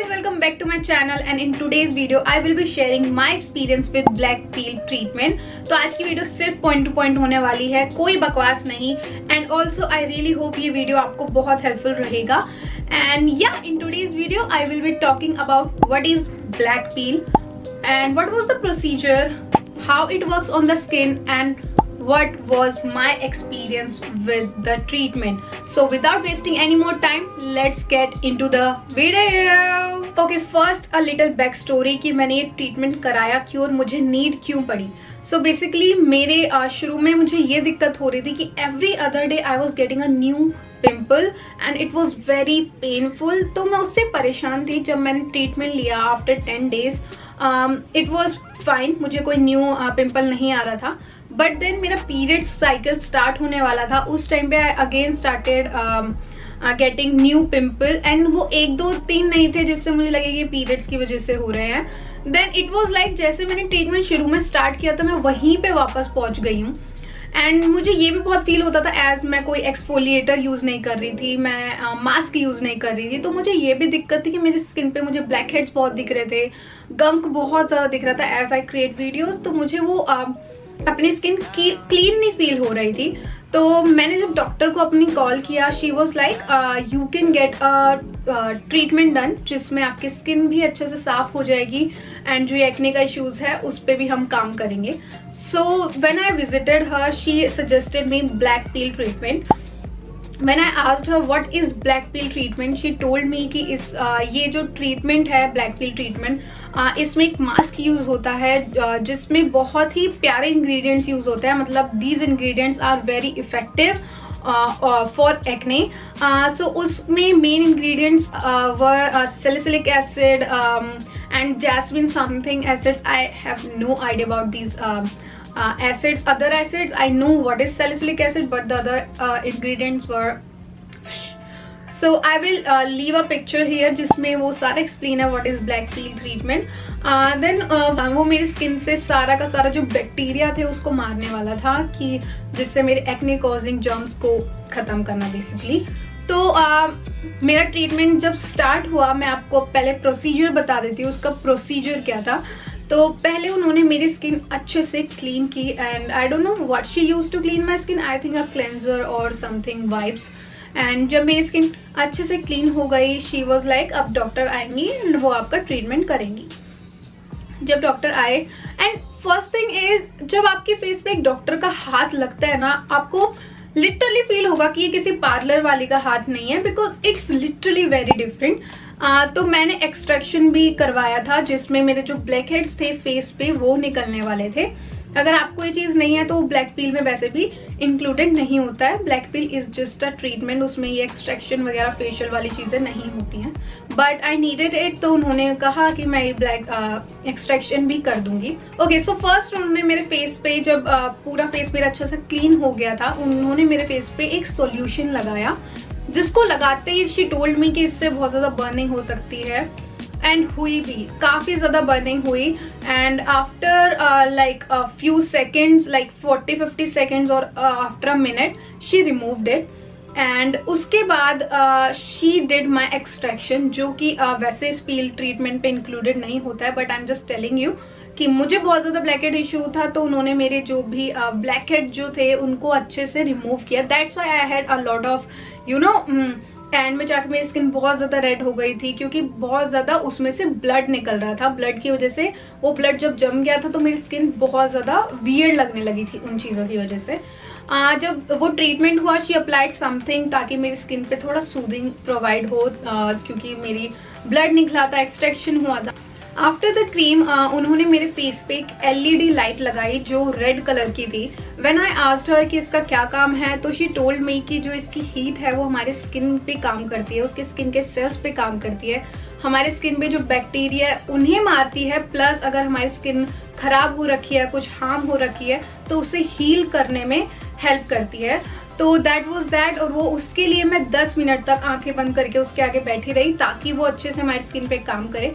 guys, welcome back to my channel and in today's video I will be sharing my experience with black peel treatment। तो आज की video सिर्फ point two point होने वाली है, कोई बकवास नहीं। And also I really hope ये वीडियो आपको बहुत हेल्पफुल रहेगा। एंड या in today's video I will be talking about what is black peel and what was the procedure, how it works on the skin, and what was my experience with the treatment. So without wasting any more time, let's get into the video. Okay, first a little back story कि मैंने ये treatment कराया क्यों और मुझे need क्यों पड़ी। So basically मेरे शुरू में मुझे ये दिक्कत हो रही थी कि every other day I was getting a new pimple and it was very painful. तो मैं उससे परेशान थी। जब मैंने ट्रीटमेंट लिया after 10 days it was fine, मुझे कोई न्यू पिम्पल नहीं आ रहा था। बट देन मेरा पीरियड साइकिल स्टार्ट होने वाला था, उस टाइम पे I again started getting new pimple and वो 1 2 3 नहीं थे जिससे मुझे लगे कि पीरियड्स की वजह से हो रहे हैं। देन इट वॉज लाइक जैसे मैंने ट्रीटमेंट शुरू में स्टार्ट किया था मैं वहीं पे वापस पहुंच गई हूँ। एंड मुझे ये भी बहुत फील होता था एज मैं कोई एक्सफोलिएटर यूज नहीं कर रही थी, मैं मास्क यूज नहीं कर रही थी। तो मुझे ये भी दिक्कत थी कि मेरी स्किन पे मुझे ब्लैक हेड्स बहुत दिख रहे थे, गंक बहुत ज्यादा दिख रहा था एज आई क्रिएट वीडियोस। तो मुझे वो अपनी स्किन क्लीन नहीं फील हो रही थी। तो मैंने जब डॉक्टर को अपनी कॉल किया, she was like you can get a treatment done जिसमें आपकी स्किन भी अच्छे से साफ हो जाएगी एंड जो एक्ने का इश्यूज है उस पर भी हम काम करेंगे। So when I visited her, she suggested me black peel treatment. When I asked her what is black peel treatment, she told me कि ये जो treatment है black peel treatment, इसमें एक मास्क यूज होता है जिसमें बहुत ही प्यारे ingredients यूज होते हैं। मतलब these ingredients are very effective for acne. So उसमें main ingredients were salicylic acid and jasmine something acids. I have no idea about these acids. Other acids I know what is salicylic acid, but the other ingredients were, so I will leave a picture here जिसमें वो सारा explain है what is black peel treatment. Then वो मेरी skin से सारा का सारा जो बैक्टीरिया थे उसको मारने वाला था कि जिससे मेरे एक्ने कॉजिंग जर्म्स को खत्म करना बेसिकली। तो मेरा ट्रीटमेंट जब स्टार्ट हुआ, मैं आपको पहले प्रोसीजर बता देती हूँ उसका प्रोसीजर क्या था। तो पहले उन्होंने मेरी स्किन अच्छे से क्लीन की and I don't know what she use to clean my skin, I think a cleanser or something wipes. And जब मेरी स्किन अच्छे से क्लीन हो गई, शी वाज लाइक अब डॉक्टर आएंगी एंड वो आपका ट्रीटमेंट करेंगी। जब डॉक्टर आए एंड फर्स्ट थिंग इज जब आपके फेस पे एक डॉक्टर का हाथ लगता है ना, आपको लिटरली फील होगा कि ये किसी पार्लर वाले का हाथ नहीं है, because it's literally very different. तो मैंने एक्सट्रैक्शन भी करवाया था जिसमें मेरे जो ब्लैक हेड्स थे फेस पे वो निकलने वाले थे। अगर आपको ये चीज़ नहीं है तो ब्लैक पील में वैसे भी इंक्लूडेड नहीं होता है। Black peel is just a treatment, उसमें ये एक्सट्रैक्शन वगैरह फेशियल वाली चीज़ें नहीं होती हैं। बट आई नीडेड इट, तो उन्होंने कहा कि मैं ये ब्लैक एक्सट्रैक्शन भी कर दूंगी। ओके, सो फर्स्ट उन्होंने मेरे फेस पे जब पूरा फेस मेरा अच्छे से क्लीन हो गया था, उन्होंने मेरे फेस पे एक सोल्यूशन लगाया जिसको लगाते ही शी टोल्ड मी कि इससे बहुत ज़्यादा बर्निंग हो सकती है। एंड हुई भी, काफ़ी ज़्यादा बर्निंग हुई। And after like a few seconds, like 40-50 seconds और after a minute she removed it. And उसके बाद शी डिड माई एक्सट्रैक्शन जो कि वैसे इस पील ट्रीटमेंट पे इंक्लूडेड नहीं होता है, but I am just telling you कि मुझे बहुत ज़्यादा ब्लैक हेड इशू था। तो उन्होंने मेरे जो भी ब्लैक हेड जो थे उनको अच्छे से रिमूव किया। That's why I had a lot of you know and में जाकर मेरी स्किन बहुत ज़्यादा रेड हो गई थी क्योंकि बहुत ज़्यादा उसमें से ब्लड निकल रहा था। ब्लड की वजह से वो ब्लड जब जम गया था तो मेरी स्किन बहुत ज़्यादा वियर्ड लगने लगी थी उन चीज़ों की वजह से। जब वो ट्रीटमेंट हुआ, शी अप्लाइड समथिंग ताकि मेरी स्किन पे थोड़ा सूदिंग प्रोवाइड हो क्योंकि मेरी ब्लड निकला था, एक्सट्रैक्शन हुआ था। आफ्टर द क्रीम उन्होंने मेरे फेस पे एक LED लाइट लगाई जो रेड कलर की थी। व्हेन आई आस्क्ड हर कि इसका क्या काम है, तो शी टोल्ड मी कि जो इसकी हीट है वो हमारे स्किन पे काम करती है, उसके स्किन के सेल्स पे काम करती है, हमारे स्किन पे जो बैक्टीरिया है उन्हें मारती है, प्लस अगर हमारी स्किन खराब हो रखी है, कुछ हार्म हो रखी है तो उसे हील करने में हेल्प करती है। तो दैट वॉज दैट। और वो उसके लिए मैं 10 मिनट तक आंखें बंद करके उसके आगे बैठी रही ताकि वो अच्छे से हमारी स्किन पे काम करे।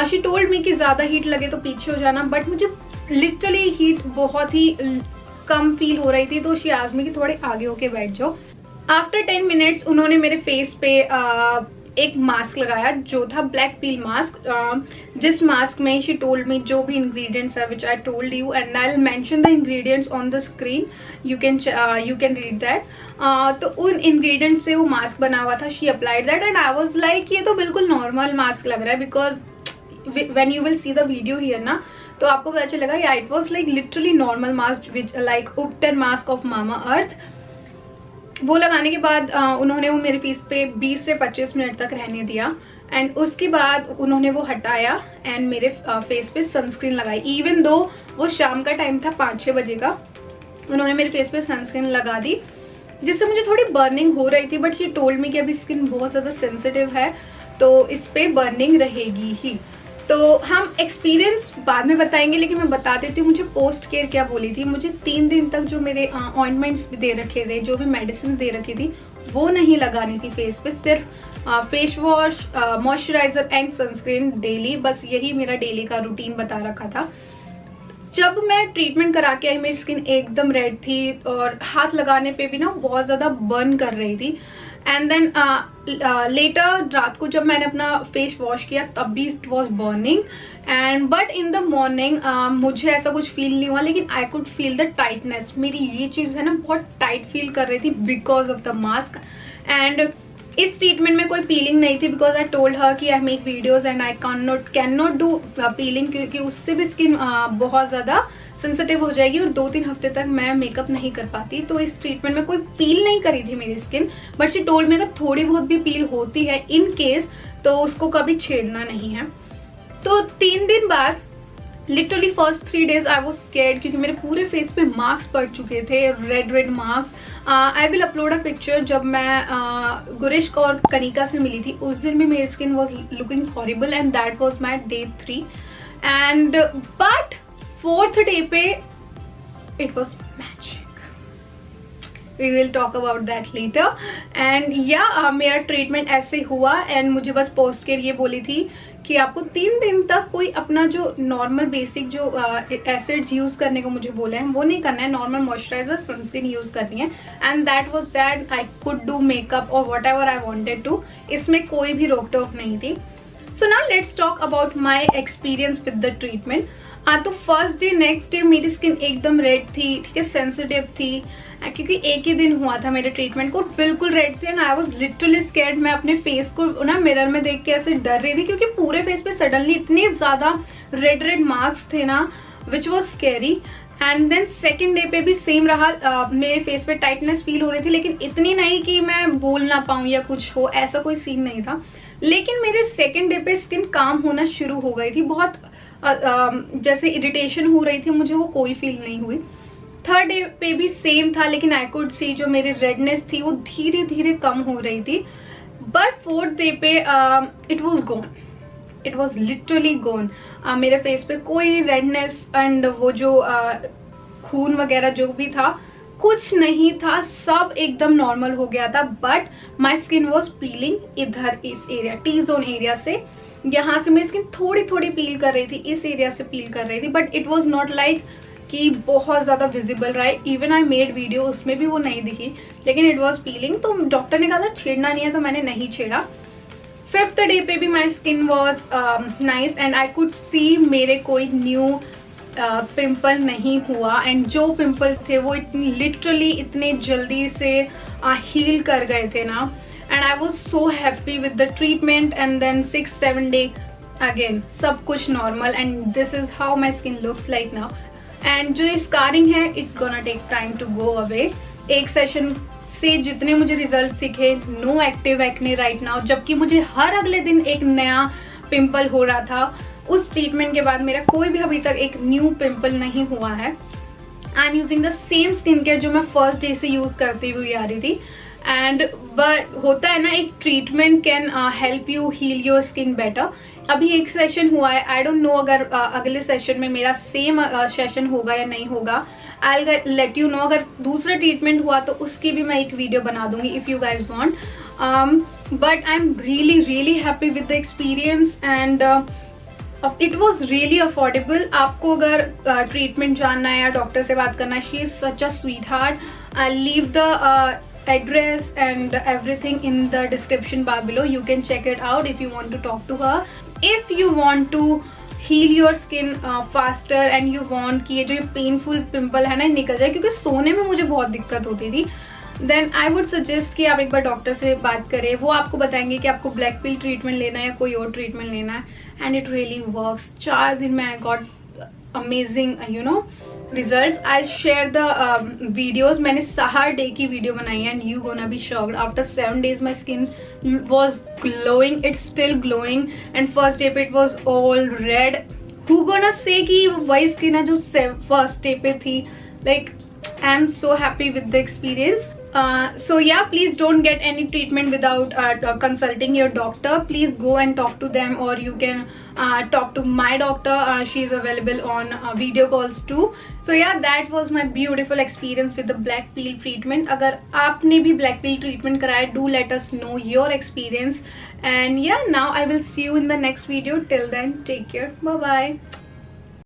शी टोल्ड मी कि ज़्यादा हीट लगे तो पीछे हो जाना, बट मुझे लिटरली हीट बहुत ही कम फील हो रही थी। तो शी आस्क्ड मी कि थोड़े आगे होके बैठ जाओ। आफ्टर 10 मिनट्स उन्होंने मेरे फेस पे एक मास्क लगाया जो था ब्लैक पील मास्क, जिस मास्क में शी टोल्ड मी जो भी इंग्रेडिएंट्स है which I told you, and I will mention the ingredients on the screen, you can read that. तो उन इंग्रेडिएंट्स से वो मास्क बना हुआ था। She applied that and I was like ये तो बिल्कुल नॉर्मल मास्क लग रहा है, because when you will see the video here ना, तो आपको पता चलेगा या it was like literally normal mask which like ubtan mask of Mamaearth. वो लगाने के बाद उन्होंने वो मेरे फेस पे 20 से 25 मिनट तक रहने दिया, एंड उसके बाद उन्होंने वो हटाया एंड मेरे फेस पे सनस्क्रीन लगाई। इवन दो वो शाम का टाइम था 5-6 बजे का, उन्होंने मेरे फेस पे सनस्क्रीन लगा दी, जिससे मुझे थोड़ी बर्निंग हो रही थी, बट शी टोल्ड मी कि अभी स्किन बहुत ज़्यादा सेंसिटिव है तो इस पे बर्निंग रहेगी ही। तो हम एक्सपीरियंस बाद में बताएंगे, लेकिन मैं बता देती हूँ मुझे पोस्ट केयर क्या बोली थी। मुझे 3 दिन तक जो मेरे ऑइंटमेंट्स दे रखे थे, जो भी मेडिसिन दे रखी थी, वो नहीं लगानी थी फेस पे, सिर्फ face wash, moisturiser and sunscreen daily, बस यही मेरा डेली का रूटीन बता रखा था। जब मैं ट्रीटमेंट करा के आई मेरी स्किन एकदम रेड थी और हाथ लगाने पे भी ना बहुत ज़्यादा बर्न कर रही थी। एंड देन लेटर रात को जब मैंने अपना फेस वॉश किया तब भी it was burning, and but in the morning मुझे ऐसा कुछ फील नहीं हुआ, लेकिन I could feel the tightness. मेरी ये चीज़ है ना बहुत टाइट फील कर रही थी because of the mask. And इस ट्रीटमेंट में कोई पीलिंग नहीं थी, बिकॉज आई टोल्ड हर कि I make videos and I can not do piling, क्योंकि उससे भी स्किन बहुत ज़्यादा सेंसिटिव हो जाएगी और 2-3 हफ्ते तक मैं मेकअप नहीं कर पाती। तो इस ट्रीटमेंट में कोई पील नहीं करी थी मेरी स्किन, बट शी टोल्ड मी अगर थोड़ी बहुत भी पील होती है इन केस तो उसको कभी छेड़ना नहीं है। तो 3 दिन बाद literally first 3 days I was scared, क्योंकि मेरे पूरे फेस पे मार्क्स पड़ चुके थे, red marks. I will upload a picture. जब मैं गुरिश्क और कनिका से मिली थी उस दिन भी मेरी skin was looking horrible, and that was my day 3। And but 4th day पे it was magic. We will talk about that later. And या मेरा ट्रीटमेंट ऐसे हुआ, एंड मुझे बस पोस्ट केयर ये बोली थी कि आपको 3 दिन तक कोई अपना जो नॉर्मल बेसिक जो एसिड्स यूज करने को मुझे बोला है वो नहीं करना है, नॉर्मल मॉइस्चराइजर सनस्क्रीन यूज करनी है, and that was that. I could do makeup और whatever I wanted to, इसमें कोई भी रोक टोक नहीं थी। So now let's talk about my experience with the treatment. तो फर्स्ट डे नेक्स्ट डे मेरी स्किन एकदम रेड थी, ठीक है, सेंसिटिव थी, क्योंकि एक ही दिन हुआ था मेरे ट्रीटमेंट को, बिल्कुल रेड थी, and I was literally scared. मैं अपने फेस को ना मिरर में देख के ऐसे डर रही थी, क्योंकि पूरे फेस पे सडनली इतने ज़्यादा रेड मार्क्स थे ना, which was scary. And then second day पे भी सेम रहा, मेरे फेस पे टाइटनेस फील हो रही थी, लेकिन इतनी नहीं कि मैं बोल ना पाऊँ या कुछ हो, ऐसा कोई सीन नहीं था। लेकिन मेरे सेकेंड डे पे स्किन काम होना शुरू हो गई थी, बहुत जैसे इरिटेशन हो रही थी मुझे, वो कोई फील नहीं हुई। थर्ड डे पे भी सेम था, लेकिन आई कुड सी जो मेरी रेडनेस थी वो धीरे धीरे कम हो रही थी। बट 4th डे पे it was gone, it was literally gone. मेरे फेस पे कोई रेडनेस एंड वो जो खून वगैरह जो भी था कुछ नहीं था, सब एकदम नॉर्मल हो गया था। But my skin was piling इधर इस एरिया, टी जोन एरिया से, यहाँ से मेरी स्किन थोड़ी थोड़ी पील कर रही थी, इस एरिया से पील कर रही थी, but it was not like कि बहुत ज़्यादा विजिबल रहा है। इवन आई मेड वीडियो, उसमें भी वो नहीं दिखी, लेकिन इट वॉज पीलिंग। तो डॉक्टर ने कहा था छेड़ना नहीं है, तो मैंने नहीं छेड़ा। 5th डे पे भी माई skin was nice, and I could see मेरे कोई न्यू पिंपल नहीं हुआ, एंड जो पिंपल थे वो लिटरली इतने जल्दी से हील कर गए थे ना, and I was so happy with the treatment. And then 6-7 day again सब कुछ normal, and this is how my skin looks like now. And जो स्कारिंग है it gonna take time to go away. एक session से जितने मुझे result दिखे, no active acne right now, जबकि मुझे हर अगले दिन एक नया पिंपल हो रहा था। उस ट्रीटमेंट के बाद मेरा कोई भी अभी तक एक न्यू पिंपल नहीं हुआ है। I am using the same skin care जो मैं फर्स्ट डे से यूज करती हुई आ रही थी। एंड बट होता है ना, एक treatment can help you heal your skin better. अभी एक सेशन हुआ है, आई डोंट नो अगर अगले सेशन में मेरा सेम सेशन होगा या नहीं होगा। I will let you know. अगर दूसरा ट्रीटमेंट हुआ तो उसकी भी मैं एक वीडियो बना दूंगी if you guys want. But I am really happy with the experience, and it was really affordable. आपको अगर ट्रीटमेंट जानना है या डॉक्टर से बात करना है, she is such a sweet heart. Leave the address and everything in the description bar below. You can check it out if you want to talk to her. If you want to heal your skin faster and you want कि ये जो painful pimple है ना निकल जाए, क्योंकि सोने में मुझे बहुत दिक्कत होती थी, देन आई वुड सजेस्ट कि आप एक बार डॉक्टर से बात करें. वो आपको बताएंगे कि आपको ब्लैक पिल ट्रीटमेंट लेना है या कोई और ट्रीटमेंट लेना है. And it really works. 4 दिन में I got amazing results. I share the videos. मैंने हर डे की वीडियो बनाई है and you gonna be shocked. After 7 days my skin was glowing. It's still glowing and first day पे it was all red. Who gonna say कि वही skin है जो फर्स्ट डे पे थी. Like I am so happy with the experience. So yeah, please don't get any treatment without consulting your doctor. Please go and talk to them, or you can talk to my doctor. She is available on video calls too. So yeah, that was my beautiful experience with the black peel treatment. अगर आपने भी black peel treatment कराया, do let us know your experience. And yeah, now I will see you in the next video. Till then, take care. Bye bye.